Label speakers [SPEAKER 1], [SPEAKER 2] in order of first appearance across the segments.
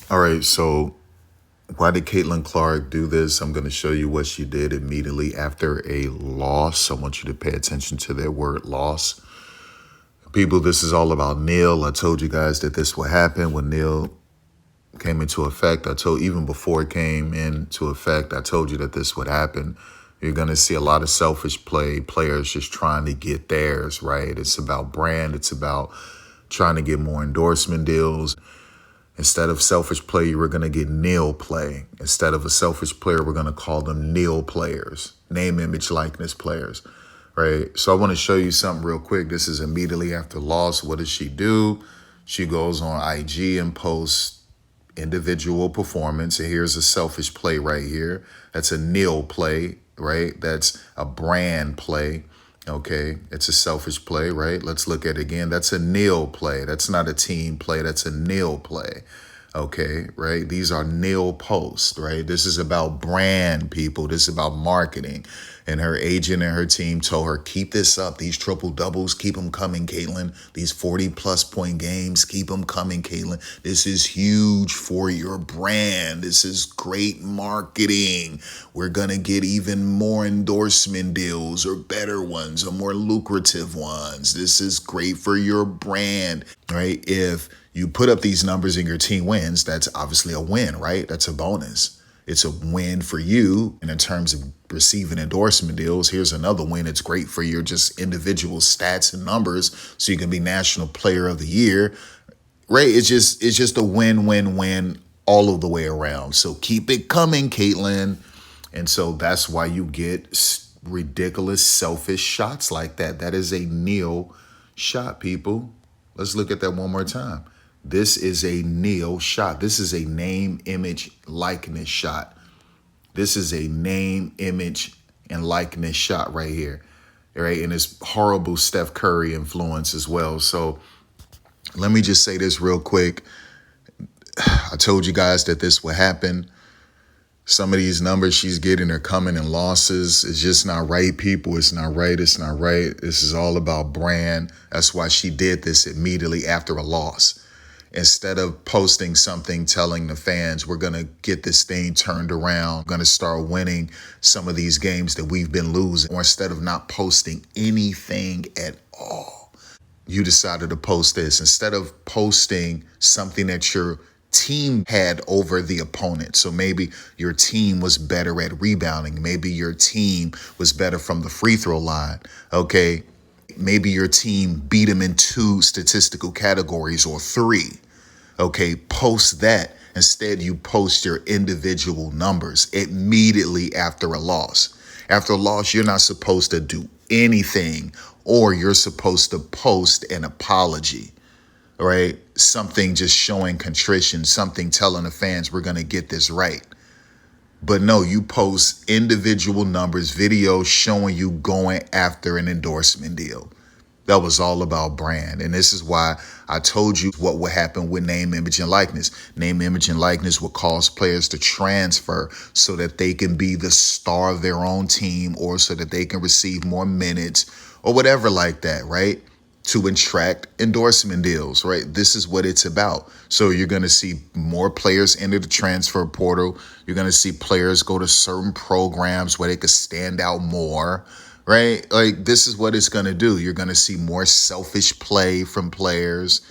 [SPEAKER 1] All right, so why did Caitlin Clark do this? I'm going to show you what she did immediately after a loss. I want you to pay attention to that word loss. People, this is all about Neil. I told you guys that this would happen when Neil came into effect. I told even before it came into effect, I told you that this would happen. You're going to see a lot of selfish players just trying to get theirs, right? It's about brand. It's about trying to get more endorsement deals. Instead of selfish play, we're going to get nil play. Instead of a selfish player, we're going to call them nil players, name, image, likeness players, right? So I want to show you something real quick. This is immediately after loss. What does she do? She goes on IG and posts individual performance. And here's a selfish play right here. That's a nil play, right? That's a brand play. Okay, it's a selfish play, right? Let's look at it again. That's a nil play. That's not a team play. That's a nil play. Okay, right? These are nil posts, right? This is about brand, people. This is about marketing. And her agent and her team told her, keep this up. These triple doubles, keep them coming, Caitlin. These 40+ point games, keep them coming, Caitlin. This is huge for your brand. This is great marketing. We're going to get even more endorsement deals or better ones or more lucrative ones. This is great for your brand, right? If you put up these numbers and your team wins, that's obviously a win, right? That's a bonus. It's a win for you. And in terms of receiving endorsement deals, here's another win. It's great for your just individual stats and numbers so you can be National Player of the Year, right? It's just a win all of the way around. So keep it coming, Caitlin. And so that's why you get ridiculous, selfish shots like that. That is a nil shot, people. Let's look at that one more time. This is a nil shot. This is a name, image, likeness shot. This is a name, image, and likeness shot right here. All right. And it's horrible Steph Curry influence as well. So let me just say this real quick. I told you guys that this would happen. Some of these numbers she's getting are coming in losses. It's just not right, people. It's not right. It's not right. This is all about brand. That's why she did this immediately after a loss. Instead of posting something telling the fans, we're going to get this thing turned around, going to start winning some of these games that we've been losing, or instead of not posting anything at all, you decided to post this. Instead of posting something that your team had over the opponent. So maybe your team was better at rebounding. Maybe your team was better from the free throw line. Okay. Maybe your team beat them in 2 statistical categories or 3. Okay, post that. Instead, you post your individual numbers immediately after a loss. After a loss, you're not supposed to do anything, or you're supposed to post an apology, right? Something just showing contrition, something telling the fans we're going to get this right. But no, you post individual numbers, videos showing you going after an endorsement deal. That was all about brand. And this is why I told you what would happen with name, image, and likeness. Name, image, and likeness would cause players to transfer so that they can be the star of their own team, or so that they can receive more minutes or whatever like that, right? To attract endorsement deals, right? This is what it's about. So you're going to see more players enter the transfer portal. You're going to see players go to certain programs where they could stand out more, right? Like, this is what it's going to do. You're going to see more selfish play from players.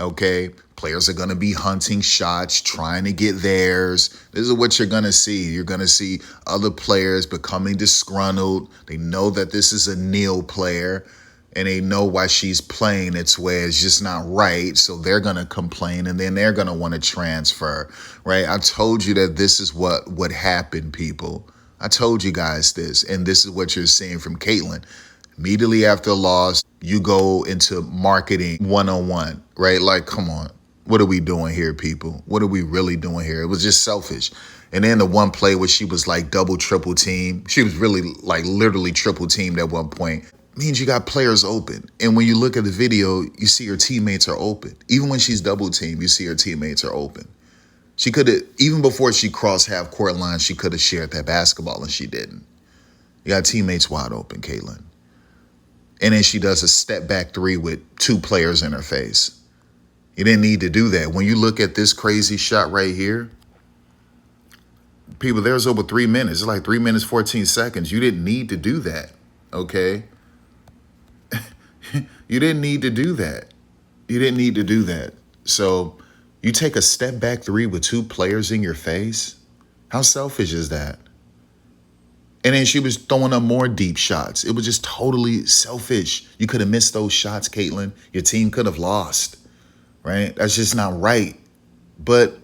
[SPEAKER 1] Okay. Players are going to be hunting shots, trying to get theirs. This is what you're going to see. You're going to see other players becoming disgruntled. They know that this is a nil player, and they know why she's playing its way. It's just not right. So they're going to complain, and then they're going to want to transfer, right? I told you that this is what would happen, people. I told you guys this, and this is what you're seeing from Caitlin. Immediately after a loss, you go into marketing 101, right? Like, come on. What are we doing here, people? What are we really doing here? It was just selfish. And then the one play where she was like double, triple team. She was really like literally triple teamed at one point. Means you got players open. And when you look at the video, you see her teammates are open. Even when she's double teamed, you see her teammates are open. She could have, even before she crossed half court line, she could have shared that basketball, and she didn't. You got teammates wide open, Caitlin. And then she does a step back 3 with 2 players in her face. You didn't need to do that. When you look at this crazy shot right here, people, there's over 3 minutes. It's like 3 minutes, 14 seconds. You didn't need to do that, okay? You didn't need to do that. You didn't need to do that. So you take a step back three with two players in your face? How selfish is that? And then she was throwing up more deep shots. It was just totally selfish. You could have missed those shots, Caitlin. Your team could have lost, right? That's just not right. But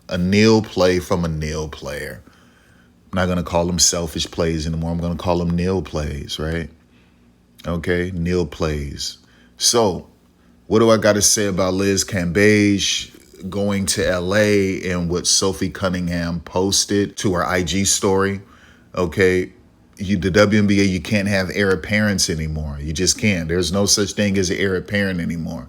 [SPEAKER 1] a nil play from a nil player. I'm not going to call them selfish plays anymore. I'm going to call them nil plays, right? Okay, nil plays. So what do I got to say about Liz Cambage going to LA and what Sophie Cunningham posted to her IG story? Okay, the WNBA, you can't have heir apparents anymore. You just can't. There's no such thing as an heir apparent anymore,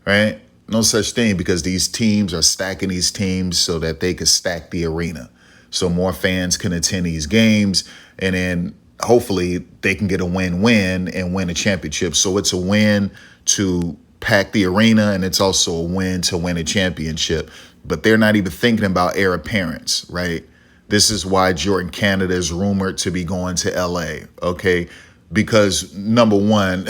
[SPEAKER 1] right? No such thing, because these teams are stacking these teams so that they could stack the arena, so more fans can attend these games, and then hopefully they can get a win-win and win a championship. So it's a win to pack the arena, and it's also a win to win a championship. But they're not even thinking about heir apparents, right? This is why Jordan Canada is rumored to be going to LA, okay? Because number one,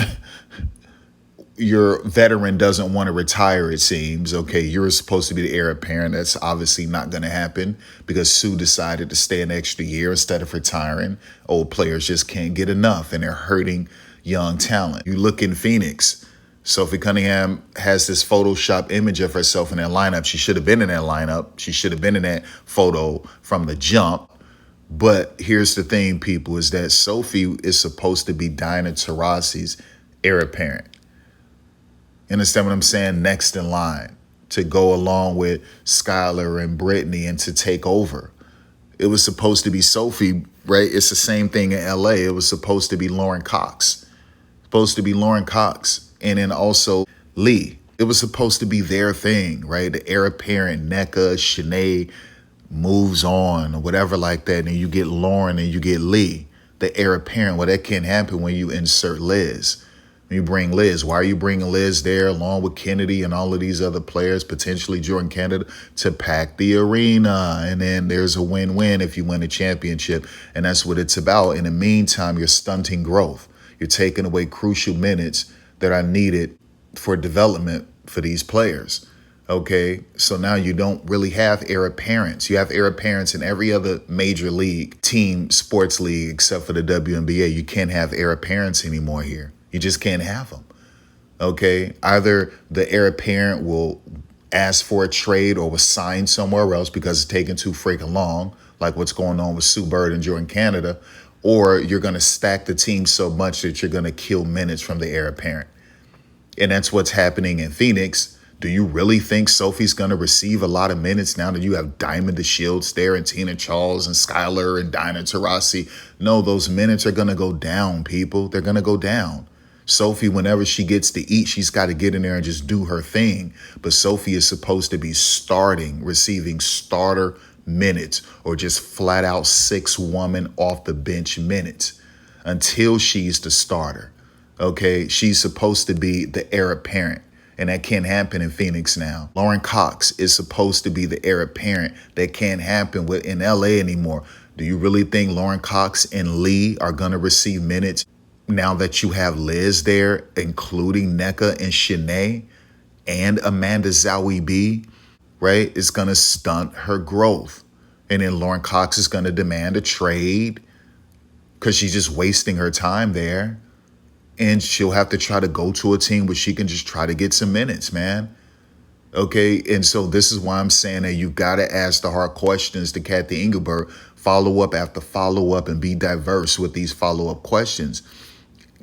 [SPEAKER 1] your veteran doesn't want to retire, it seems, okay? You're supposed to be the heir apparent. That's obviously not going to happen because Sue decided to stay an extra year instead of retiring. Old players just can't get enough, and they're hurting young talent. You look in Phoenix, Sophie Cunningham has this Photoshop image of herself in that lineup. She should have been in that lineup. She should have been in that photo from the jump. But here's the thing, people, is that Sophie is supposed to be Diana Taurasi's heir apparent. You understand what I'm saying? Next in line to go along with Skylar and Brittany and to take over. It was supposed to be Sophie, right? It's the same thing in LA. It was supposed to be Lauren Cox. And then also Lee. It was supposed to be their thing, right? The heir apparent, NECA, Shanae moves on or whatever like that. And you get Lauren and you get Lee, the heir apparent. Well, that can't happen when you insert Liz. When you bring Liz, why are you bringing Liz there along with Kennedy and all of these other players, potentially Jordan Canada, to pack the arena? And then there's a win-win if you win a championship. And that's what it's about. In the meantime, you're stunting growth. You're taking away crucial minutes that are needed for development for these players. Okay, so now you don't really have heir apparents. You have heir apparents in every other major league team, sports league, except for the WNBA. You can't have heir apparents anymore here. You just can't have them. Okay, either the heir apparent will ask for a trade or was signed somewhere else because it's taking too freaking long, like what's going on with Sue Bird and Jordan Canada, or you're going to stack the team so much that you're going to kill minutes from the heir apparent. And that's what's happening in Phoenix. Do you really think Sophie's going to receive a lot of minutes now that you have Diamond DeShields there and Tina Charles and Skylar and Diana Taurasi? No, those minutes are going to go down, people. They're going to go down. Sophie, whenever she gets to eat, she's got to get in there and just do her thing. But Sophie is supposed to be starting, receiving starter minutes, or just flat out 6-woman off the bench minutes until she's the starter. Okay, she's supposed to be the heir apparent, and that can't happen in Phoenix now. Lauren Cox is supposed to be the heir apparent. That can't happen in LA anymore. Do you really think Lauren Cox and Lee are going to receive minutes now that you have Liz there, including NECA and Shanae and Amanda Wnba? Right? It's going to stunt her growth. And then Lauren Cox is going to demand a trade because she's just wasting her time there. And she'll have to try to go to a team where she can just try to get some minutes, man. Okay, and so this is why I'm saying that you got to ask the hard questions to Kathy Engelberg, follow up after follow up, and be diverse with these follow-up questions.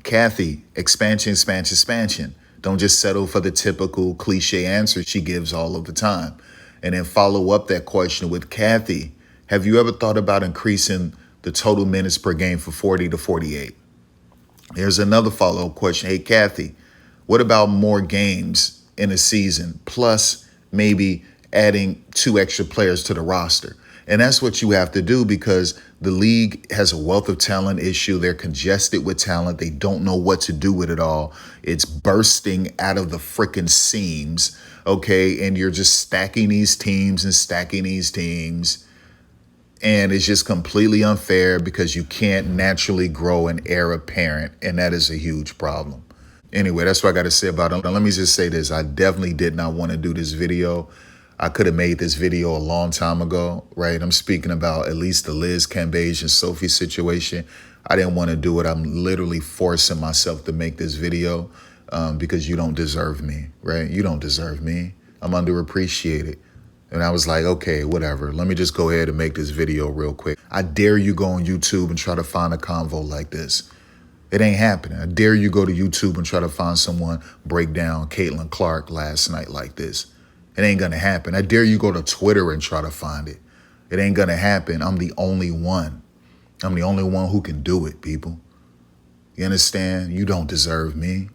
[SPEAKER 1] Kathy, expansion. Don't just settle for the typical cliche answer she gives all of the time. And then follow up that question with Kathy. Have you ever thought about increasing the total minutes per game from 40 to 48? Here's another follow-up question. Hey, Kathy, what about more games in a season, plus maybe adding 2 extra players to the roster. And that's what you have to do because the league has a wealth of talent issue. They're congested with talent. They don't know what to do with it all. It's bursting out of the freaking seams, okay? And you're just stacking these teams and stacking these teams. And it's just completely unfair because you can't naturally grow an heir apparent. And that is a huge problem. Anyway, that's what I got to say about it. Now, let me just say this. I definitely did not want to do this video. I could have made this video a long time ago, right? I'm speaking about at least the Liz, Cambage, and Sophie situation. I didn't want to do it. I'm literally forcing myself to make this video because you don't deserve me, right? You don't deserve me. I'm underappreciated. And I was like, okay, whatever. Let me just go ahead and make this video real quick. I dare you go on YouTube and try to find a convo like this. It ain't happening. I dare you go to YouTube and try to find someone break down Caitlin Clark last night like this. It ain't gonna happen. I dare you go to Twitter and try to find it. It ain't gonna happen. I'm the only one. I'm the only one who can do it, people. You understand? You don't deserve me.